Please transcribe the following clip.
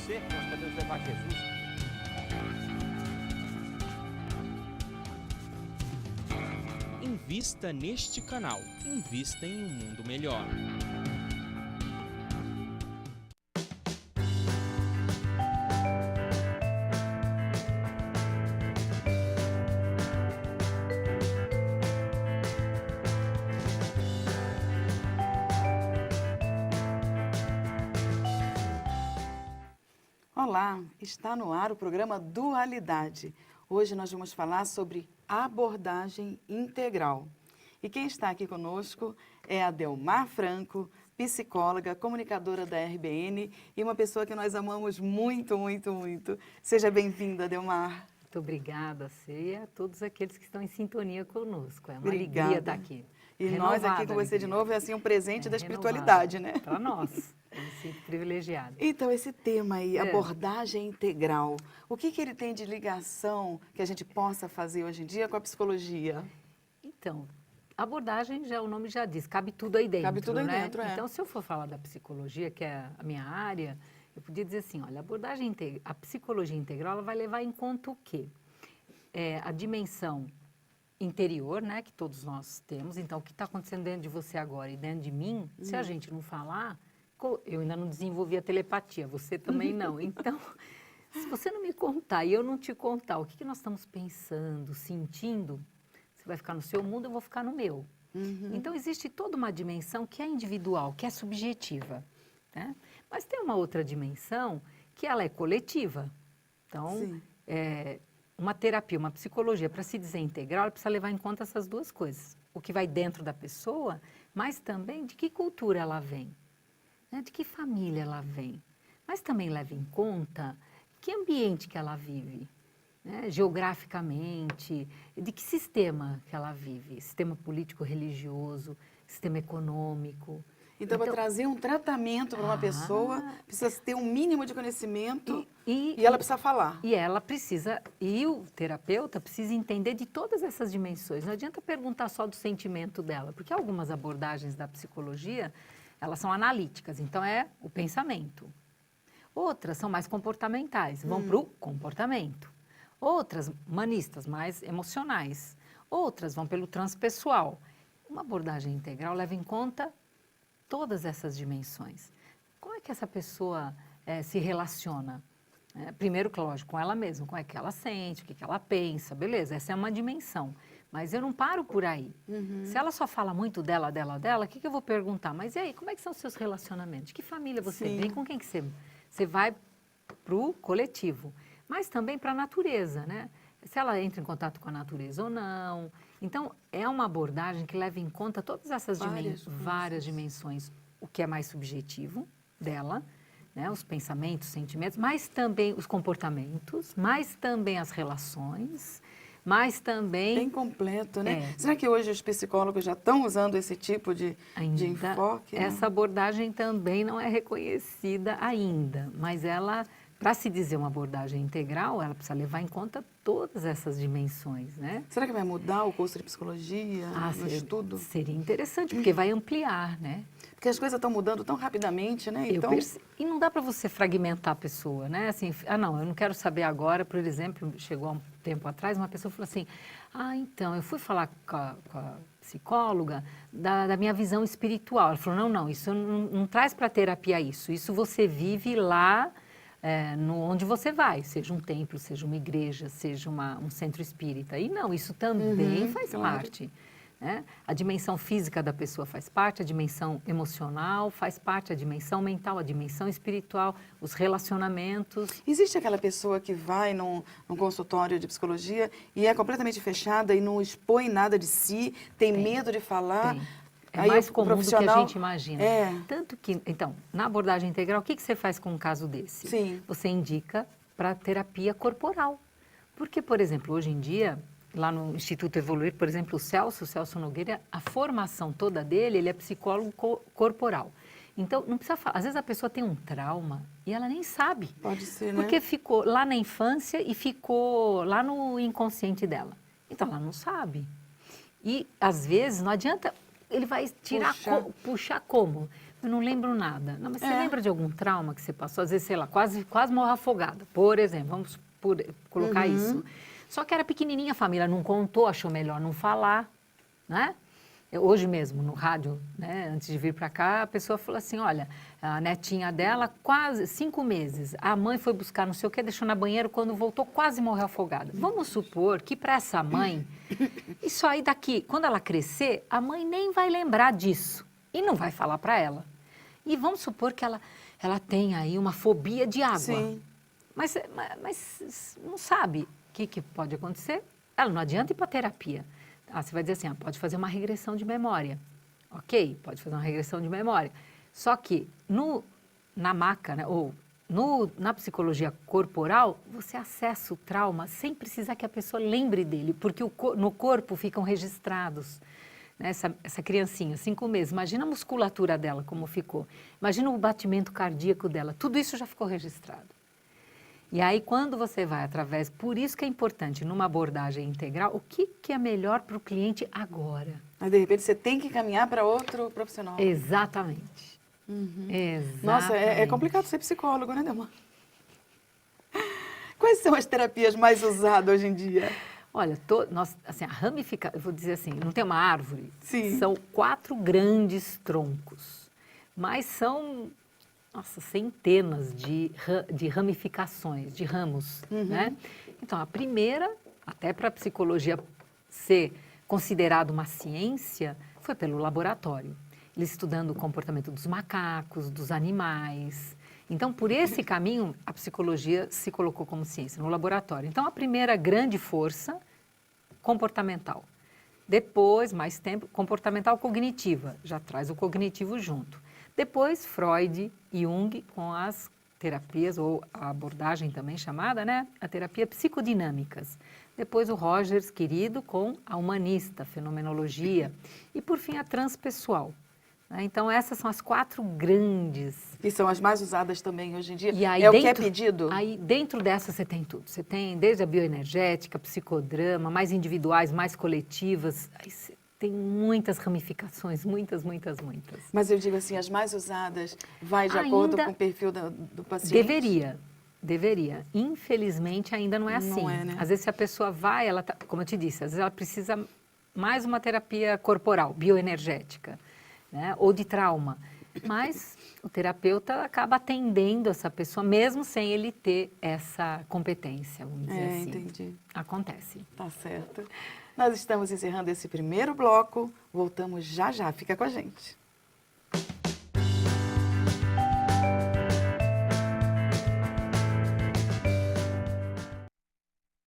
você, nós podemos levar Jesus. Invista neste canal. Invista em um mundo melhor. Olá, está no ar o programa Dualidade. Hoje nós vamos falar sobre abordagem integral. E quem está aqui conosco é a Delmar Franco, psicóloga, comunicadora da RBN e uma pessoa que nós amamos muito, muito, muito. Seja bem-vinda, Delmar. Muito obrigada, Cê, e a todos aqueles que estão em sintonia conosco. É uma Obrigada. alegria estar aqui. E nós aqui com você de novo é assim um presente da espiritualidade, né? Para nós. Eu me sinto privilegiada. Então, esse tema aí, abordagem integral, o que ele tem de ligação que a gente possa fazer hoje em dia com a psicologia? Então, abordagem, já o nome já diz, cabe tudo aí dentro. Cabe tudo aí né? dentro, é. Então, se eu for falar da psicologia, que é a minha área, eu podia dizer assim, olha, a psicologia integral ela vai levar em conta o quê? A dimensão interior, né, que todos nós temos. Então, o que está acontecendo dentro de você agora e dentro de mim, se a gente não falar, eu ainda não desenvolvi a telepatia, você também não. Então, se você não me contar e eu não te contar o que nós estamos pensando, sentindo, você vai ficar no seu mundo, eu vou ficar no meu. Então, existe toda uma dimensão que é individual, que é subjetiva. Né? Mas tem uma outra dimensão que ela é coletiva. Então, uma terapia, uma psicologia, para se dizer integral, ela precisa levar em conta essas duas coisas. O que vai dentro da pessoa, mas também de que cultura ela vem, né? De que família ela vem. Mas também leva em conta que ambiente que ela vive, né? Geograficamente, de que sistema que ela vive. Sistema político, religioso, sistema econômico. Então, para trazer um tratamento para uma pessoa, precisa ter um mínimo de conhecimento e ela precisa falar. E ela precisa, e o terapeuta precisa entender de todas essas dimensões. Não adianta perguntar só do sentimento dela, porque algumas abordagens da psicologia, elas são analíticas, então é o pensamento. Outras são mais comportamentais, vão para o comportamento. Outras, humanistas, mais emocionais. Outras vão pelo transpessoal. Uma abordagem integral leva em conta todas essas dimensões. Como é que essa pessoa se relaciona? Primeiro, lógico, com ela mesma, como é que ela sente, o que ela pensa, beleza, essa é uma dimensão. Mas eu não paro por aí. Se ela só fala muito dela, o que eu vou perguntar? Mas e aí, como é que são os seus relacionamentos? De que família você vem? Com quem que você vai para o coletivo? Mas também para a natureza, né? Se ela entra em contato com a natureza ou não. Então, é uma abordagem que leva em conta todas essas várias dimensões. O que é mais subjetivo dela, né? Os pensamentos, sentimentos, mas também os comportamentos, mas também as relações, mas também... Bem completo, né? Será que hoje os psicólogos já estão usando esse tipo de enfoque? Essa abordagem também não é reconhecida ainda, mas ela... Para se dizer uma abordagem integral, ela precisa levar em conta todas essas dimensões, né? Será que vai mudar o curso de psicologia, o estudo? Seria interessante, porque vai ampliar, né? Porque as coisas estão mudando tão rapidamente, né? Então... E não dá para você fragmentar a pessoa, né? Assim, não, eu não quero saber agora, por exemplo, chegou há um tempo atrás, uma pessoa falou assim, então, eu fui falar com a psicóloga da minha visão espiritual. Ela falou, não, isso não traz para terapia isso você vive lá... onde você vai, seja um templo, seja uma igreja, seja um centro espírita. E não, isso também faz parte. Né? A dimensão física da pessoa faz parte, a dimensão emocional faz parte, a dimensão mental, a dimensão espiritual, os relacionamentos. Existe aquela pessoa que vai num consultório de psicologia e é completamente fechada e não expõe nada de si, tem medo de falar... É mais comum do que a gente imagina. Tanto que, então, na abordagem integral, o que você faz com um caso desse? Você indica para terapia corporal. Porque, por exemplo, hoje em dia, lá no Instituto Evoluir, por exemplo, o Celso Nogueira, a formação toda dele, ele é psicólogo corporal. Então, não precisa falar. Às vezes a pessoa tem um trauma e ela nem sabe. Pode ser, né? Porque ficou lá na infância e ficou lá no inconsciente dela. Então, ela não sabe. E, às vezes, não adianta... Ele vai puxar como? Eu não lembro nada. Não, mas você lembra de algum trauma que você passou? Às vezes, sei lá, quase morre afogada, por exemplo. Vamos colocar isso. Só que era pequenininha, a família não contou, achou melhor não falar, né? Hoje mesmo, no rádio, né, antes de vir para cá, a pessoa falou assim, olha, a netinha dela, quase 5 meses, a mãe foi buscar não sei o que, deixou na banheira, quando voltou, quase morreu afogada. Vamos supor que para essa mãe, isso aí daqui, quando ela crescer, a mãe nem vai lembrar disso e não vai falar para ela. E vamos supor que ela tem aí uma fobia de água. Sim. Mas não sabe o que pode acontecer. Ela não adianta ir para terapia. Você vai dizer assim, pode fazer uma regressão de memória. Ok, pode fazer uma regressão de memória. Só que na maca, né, ou na psicologia corporal, você acessa o trauma sem precisar que a pessoa lembre dele, porque no corpo ficam registrados. Né, essa criancinha, 5 meses, imagina a musculatura dela como ficou. Imagina o batimento cardíaco dela, tudo isso já ficou registrado. E aí, quando você vai através... Por isso que é importante, numa abordagem integral, o que é melhor para o cliente agora? Mas, de repente, você tem que caminhar para outro profissional. Exatamente. Exatamente. Nossa, é complicado ser psicólogo, né, Delmar? Quais são as terapias mais usadas hoje em dia? Olha, assim, a ramificação... Eu vou dizer assim, não tem uma árvore? Sim. São 4 grandes troncos. Mas são... Nossa, centenas de ramificações, de ramos, né? Então, a primeira, até para a psicologia ser considerada uma ciência, foi pelo laboratório. Eles estudando o comportamento dos macacos, dos animais. Então, por esse caminho, a psicologia se colocou como ciência, no laboratório. Então, a primeira grande força, comportamental. Depois, mais tempo, comportamental cognitiva, já traz o cognitivo junto. Depois, Freud e Jung com as terapias, ou a abordagem também chamada, né? A terapia psicodinâmicas. Depois, o Rogers, querido, com a humanista, fenomenologia. E, por fim, a transpessoal. Né? Então, essas são as 4 grandes. E são as mais usadas também hoje em dia. E aí, o que é pedido? Aí, dentro dessas, você tem tudo. Você tem desde a bioenergética, psicodrama, mais individuais, mais coletivas. Aí, tem muitas ramificações, muitas. Mas eu digo assim, as mais usadas vai de acordo com o perfil do paciente? Deveria. Infelizmente, ainda não é assim. Não é, né? Às vezes, se a pessoa vai, como eu te disse, às vezes ela precisa mais uma terapia corporal, bioenergética, né? Ou de trauma. Mas o terapeuta acaba atendendo essa pessoa, mesmo sem ele ter essa competência, vamos dizer assim. Entendi. Acontece. Tá certo. Nós estamos encerrando esse primeiro bloco. Voltamos já já. Fica com a gente.